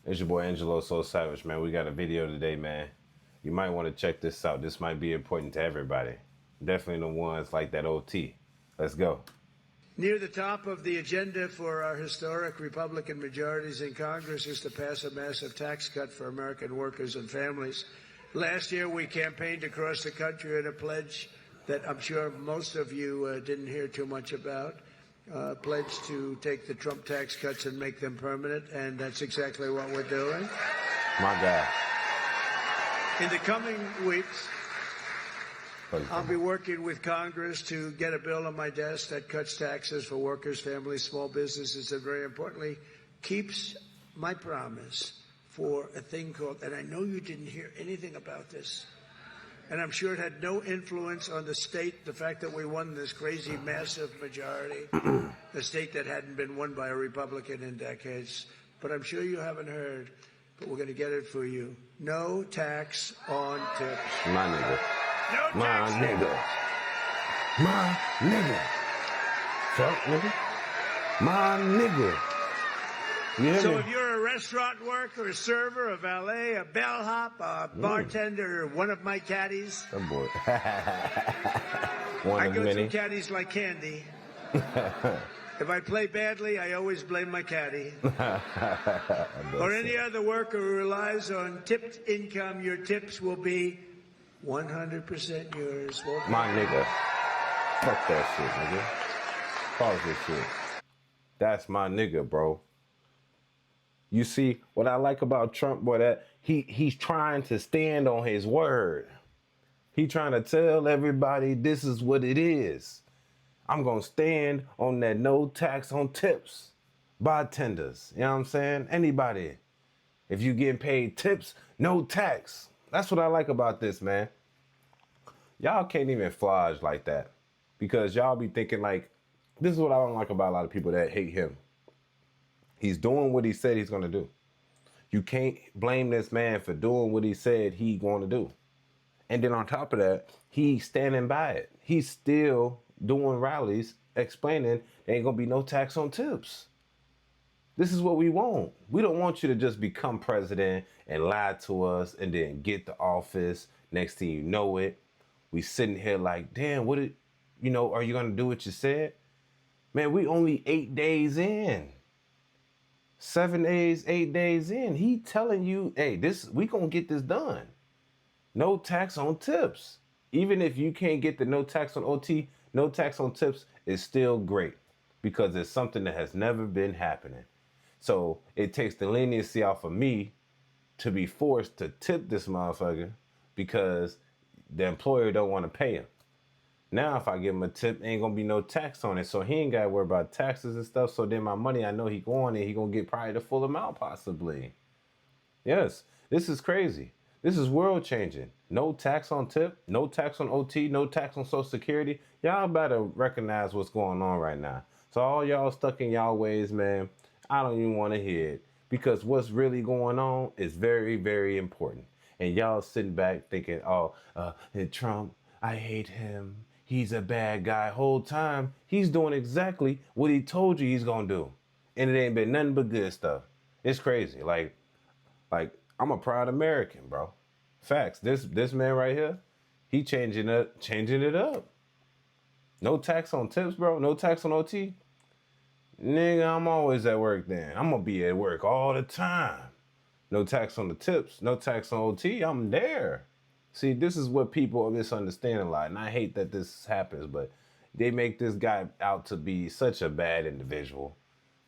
It's your boy Angelo So Savage, man. We got a video today, man. You might want to check this out. This might be important to everybody. Definitely the ones like that OT. Let's go. Near the top of the agenda for our historic Republican majorities in Congress is to pass a massive tax cut for American workers and families. Last year, we campaigned across the country on a pledge that I'm sure most of you didn't hear too much about. Pledge to take the Trump tax cuts and make them permanent, and that's exactly what we're doing. My God. In the coming weeks, I'll be working with Congress to get a bill on my desk that cuts taxes for workers, families, small businesses, and very importantly, keeps my promise for a thing called, and I know you didn't hear anything about this, and I'm sure it had no influence on the state, the fact that we won this crazy, massive majority, a state that hadn't been won by a Republican in decades. But I'm sure you haven't heard, but we're going to get it for you. No tax on tips. My nigga. No My tax. nigga. My nigga. Fuck, nigga. My nigga. You hear So me? if you're a restaurant worker, a server, a valet, a bellhop, a bartender, or one of my caddies, That boy. One I of go many. through caddies like candy. If I play badly, I always blame my caddy. Or any other worker who relies on tipped income, your tips will be 100% yours. My nigga. Fuck that shit, nigga. Pause this shit. That's my nigga, bro. You see, what I like about Trump, boy, that he's trying to stand on his word. He trying to tell everybody this is what it is. I'm going to stand on that no tax on tips. Bartenders, you know what I'm saying? Anybody. If you getting paid tips, no tax. That's what I like about this, man. Y'all can't even flodge like that. Because y'all be thinking like, this is what I don't like about a lot of people that hate him. He's doing what he said he's going to do. You can't blame this man for doing what he said he's going to do. And then on top of that, he's standing by it. He's still doing rallies explaining there ain't going to be no tax on tips. This is what we want. We don't want you to just become president and lie to us and then get the office. Next thing you know it, we sitting here like, damn, are you going to do what you said? Man, we only 8 days in. 7 days, 8 days in. He telling you, hey, we gonna get this done. No tax on tips. Even if you can't get the no tax on OT, no tax on tips is still great because it's something that has never been happening. So it takes the leniency off of me to be forced to tip this motherfucker because the employer don't want to pay him. Now, if I give him a tip, ain't gonna be no tax on it. So he ain't gotta worry about taxes and stuff. So then my money, I know he going and he gonna get probably the full amount possibly. Yes, this is crazy. This is world changing. No tax on tip, no tax on OT, no tax on Social Security. Y'all better recognize what's going on right now. So all y'all stuck in y'all ways, man, I don't even want to hear it because what's really going on is very, very important. And y'all sitting back thinking, Trump, I hate him. He's a bad guy. Whole time, he's doing exactly what he told you he's gonna do. And it ain't been nothing but good stuff. It's crazy. Like I'm a proud American, bro. Facts. This man right here, he changing it up. No tax on tips, bro. No tax on OT. Nigga, I'm always at work then. I'm gonna be at work all the time. No tax on the tips. No tax on OT. I'm there. See, this is what people misunderstand a lot. And I hate that this happens, but they make this guy out to be such a bad individual.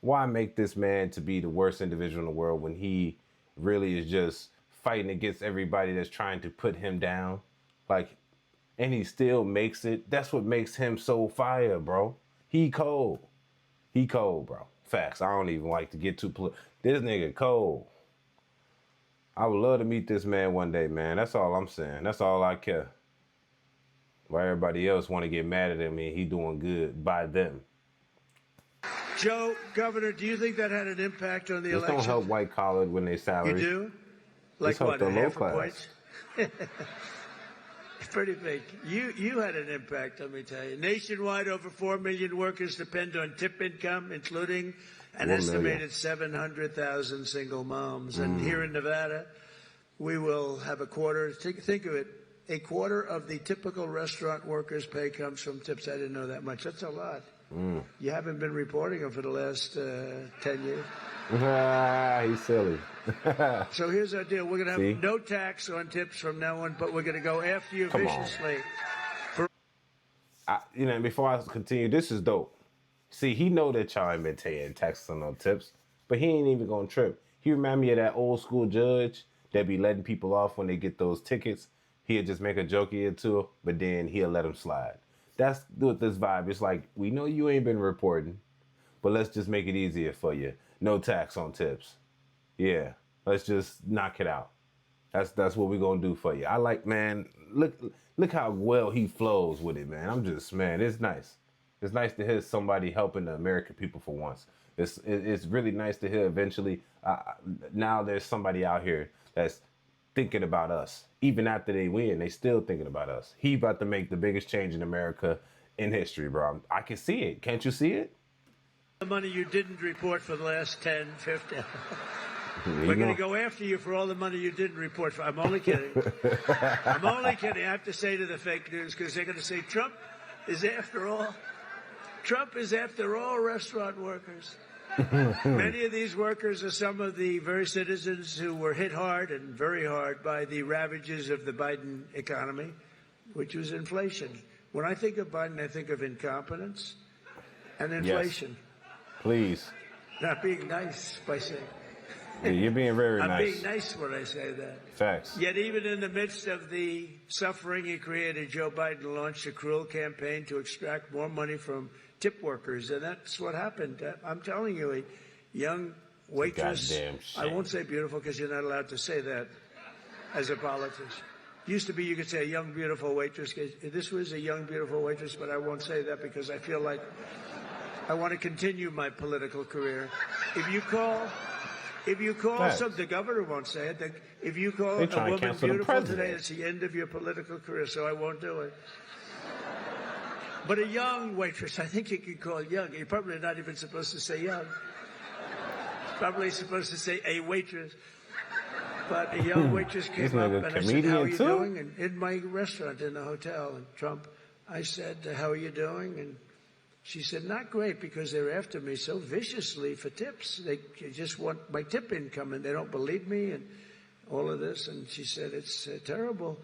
Why make this man to be the worst individual in the world when he really is just fighting against everybody that's trying to put him down? And he still makes it. That's what makes him so fire, bro. He cold. He cold, bro. Facts. I don't even like to get too this nigga cold. I would love to meet this man one day, man. That's all I'm saying. That's all I care. Why everybody else want to get mad at him and he doing good by them. Joe, Governor, do you think that had an impact on the election? This don't help white collar when they salary. You do? Like what, a half a point? Pretty big. You had an impact, let me tell you. Nationwide, over 4 million workers depend on tip income, including an estimated 700,000 single moms. And here in Nevada, we will have a quarter. Think of it. A quarter of the typical restaurant workers' pay comes from tips. I didn't know that much. That's a lot. You haven't been reporting them for the last 10 years. He's silly. So here's our deal. We're going to have no tax on tips from now on, but we're going to go after you viciously. Before I continue, this is dope. See, he know that y'all ain't been paying taxes on no tips, but he ain't even gonna trip. He remind me of that old school judge that be letting people off when they get those tickets. He'll just make a jokey or two, but then he'll let them slide. That's with this vibe. It's like, we know you ain't been reporting, but let's just make it easier for you. No tax on tips. Yeah, let's just knock it out. That's what we're gonna do for you. I like, man, look how well he flows with it, man. Man, it's nice. It's nice to hear somebody helping the American people for once. It's really nice to hear eventually, now there's somebody out here that's thinking about us. Even after they win, they still thinking about us. He about to make the biggest change in America in history, bro. I can see it. Can't you see it? The money you didn't report for the last 10, 15. We're going to go after you for all the money you didn't report for. I'm only kidding. I'm only kidding. I have to say to the fake news, because they're going to say Trump is after all restaurant workers. Many of these workers are some of the very citizens who were hit hard and very hard by the ravages of the Biden economy, which was inflation. When I think of Biden, I think of incompetence and inflation. Yes. Please. Not being nice by saying. Yeah, you're being very nice. I'm being nice when I say that. Facts. Yet even in the midst of the suffering he created, Joe Biden launched a cruel campaign to extract more money from tip workers. And that's what happened. I'm telling you, a young waitress. Goddamn shame. I won't say beautiful because you're not allowed to say that as a politician. Used to be you could say a young, beautiful waitress. This was a young, beautiful waitress, but I won't say that because I feel like I want to continue my political career. If you call the governor won't say it. If you call a woman beautiful today, it's the end of your political career, so I won't do it. But a young waitress, I think you could call young. You're probably not even supposed to say young. Probably supposed to say a waitress. But a young waitress came up and I said, "How are you doing?" And in my restaurant in the hotel in Trump, I said, "How are you doing?" And she said, "Not great, because they're after me so viciously for tips. They just want my tip income, and they don't believe me and all of this." And she said, "It's terrible.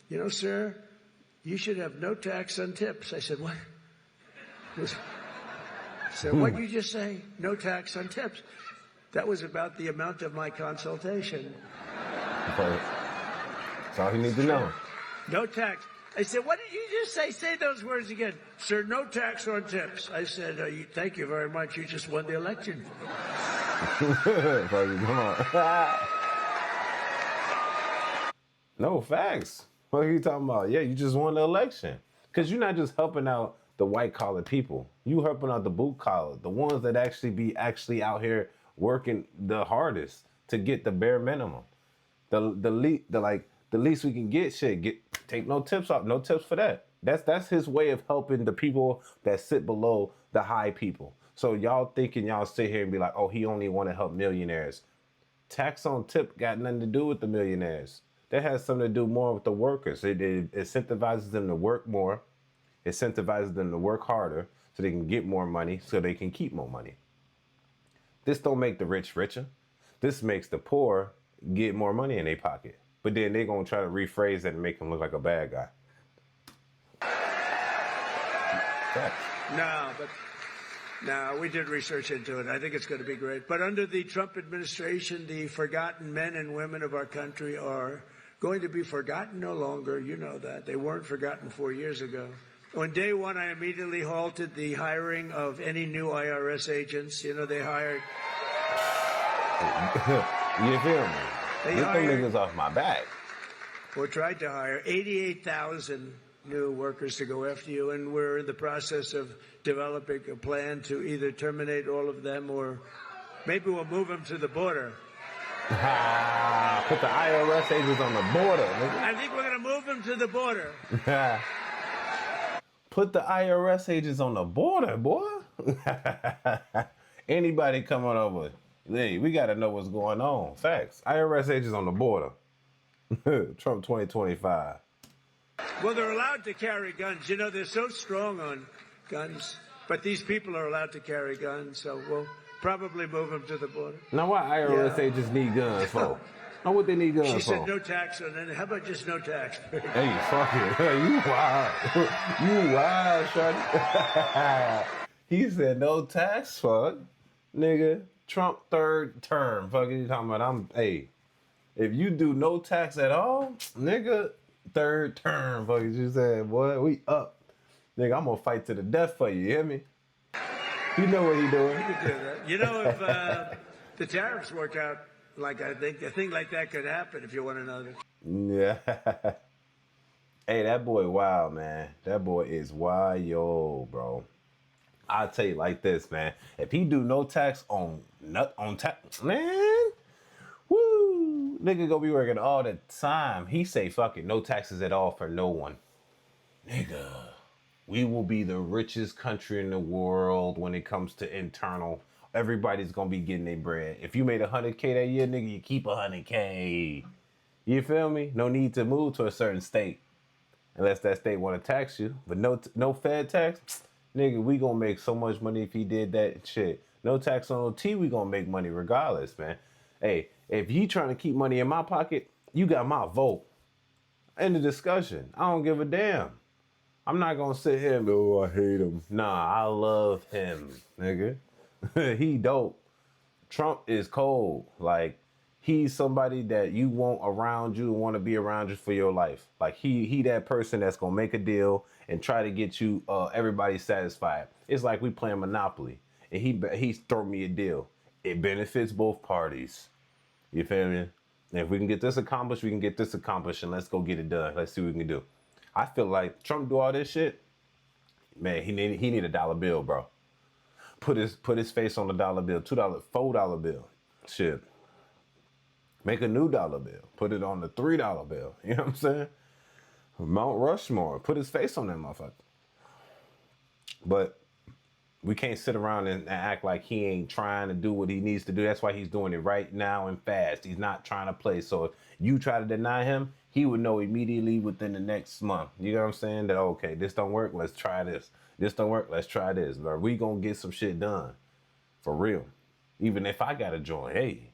You know, sir, you should have no tax on tips." I said, "What?" I said, "What did you just say? No tax on tips?" That was about the amount of my consultation. That's all you need to know. No tax. I said, "What did you just say? Say those words again." "Sir, no tax on tips." I said, "Thank you very much. You just won the election." Come on. No, facts. What are you talking about? Yeah, you just won the election. Because you're not just helping out the white collar people. You helping out the blue collar, the ones that actually be out here working the hardest to get the bare minimum. The least we can get, take no tips off. No tips for that. That's his way of helping the people that sit below the high people. So y'all thinking y'all sit here and be like, "Oh, he only want to help millionaires." Tax on tip got nothing to do with the millionaires. That has something to do more with the workers. It incentivizes them to work more. It incentivizes them to work harder so they can get more money, so they can keep more money. This don't make the rich richer. This makes the poor get more money in their pocket. But then they're going to try to rephrase that and make him look like a bad guy. No, we did research into it. I think it's going to be great. But under the Trump administration, the forgotten men and women of our country are going to be forgotten no longer. You know that. They weren't forgotten 4 years ago. On day one, I immediately halted the hiring of any new IRS agents. You know, they hired... You feel me? Get them niggas off my back. Or tried to hire 88,000 new workers to go after you, and we're in the process of developing a plan to either terminate all of them or maybe we'll move them to the border. Put the IRS agents on the border, nigga. I think we're going to move them to the border. Put the IRS agents on the border, boy. Anybody coming over, hey, we got to know what's going on. Facts. IRS agents on the border. Trump 2025. Well, they're allowed to carry guns. You know, they're so strong on guns. But these people are allowed to carry guns, so we'll probably move them to the border. Now, why IRS agents need guns for? Now, what they need guns for? She said no tax on it. How about just no tax? Hey, fuck it. You wild. You wild, shorty. He said no tax, fuck. Nigga, Trump third term. Fuck you talking about? Hey, if you do no tax at all, nigga, third term. Fuck you said, boy, we up. Nigga, I'm gonna fight to the death for you, hear me? You know what he doing. You could do that. You know, if the tariffs work out, like I think a thing like that could happen if you want to know this. Yeah. Hey, that boy wild, man. That boy is wild, bro. I'll tell you like this, man. If he do no tax on tax, man, woo, nigga gonna be working all the time. He say fucking no taxes at all for no one. Nigga, we will be the richest country in the world when it comes to internal. Everybody's gonna be getting their bread. If you made $100K that year, nigga, you keep $100K. You feel me? No need to move to a certain state unless that state want to tax you. But no Fed tax, nigga, we gonna make so much money if he did that shit. No tax on OT, we gonna make money regardless, man. Hey, if you trying to keep money in my pocket, you got my vote. End of discussion. I don't give a damn. I'm not gonna sit here and go, oh, I hate him. Nah, I love him, nigga. He dope. Trump is cold. Like, he's somebody that you want around you and want to be around you for your life. Like, he that person that's gonna make a deal and try to get you everybody satisfied. It's like we playing Monopoly and he throw me a deal. It benefits both parties. You feel me? And if we can get this accomplished, we can get this accomplished, and let's go get it done. Let's see what we can do. I feel like Trump do all this shit, man. He need a dollar bill, bro. Put his face on the dollar bill, $2, $4 bill, shit. Make a new dollar bill. Put it on the $3 bill. You know what I'm saying? Mount Rushmore. Put his face on that motherfucker. But we can't sit around and act like he ain't trying to do what he needs to do. That's why he's doing it right now and fast. He's not trying to play. So if you try to deny him, he would know immediately within the next month. You know what I'm saying? That, okay, this don't work, let's try this. This don't work, let's try this. Or we gonna get some shit done. For real. Even if I gotta join, hey.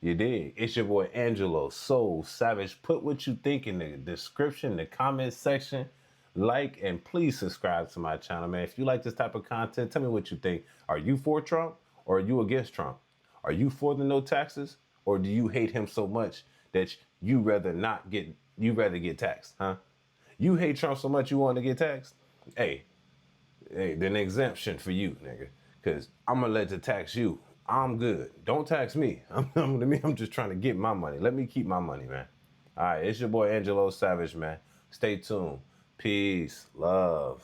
You dig? It's your boy Angelo, Soul Savage. Put what you think in the description, the comment section. Like and please subscribe to my channel, man. If you like this type of content, tell me what you think. Are you for Trump or are you against Trump? Are you for the no taxes or do you hate him so much that you rather get taxed, huh? You hate Trump so much you want to get taxed? Hey, then exemption for you, nigga. Cause I'm gonna let the tax you. I'm good. Don't tax me. I'm just trying to get my money. Let me keep my money, man. All right, it's your boy Angelo Savage, man. Stay tuned. Peace, love.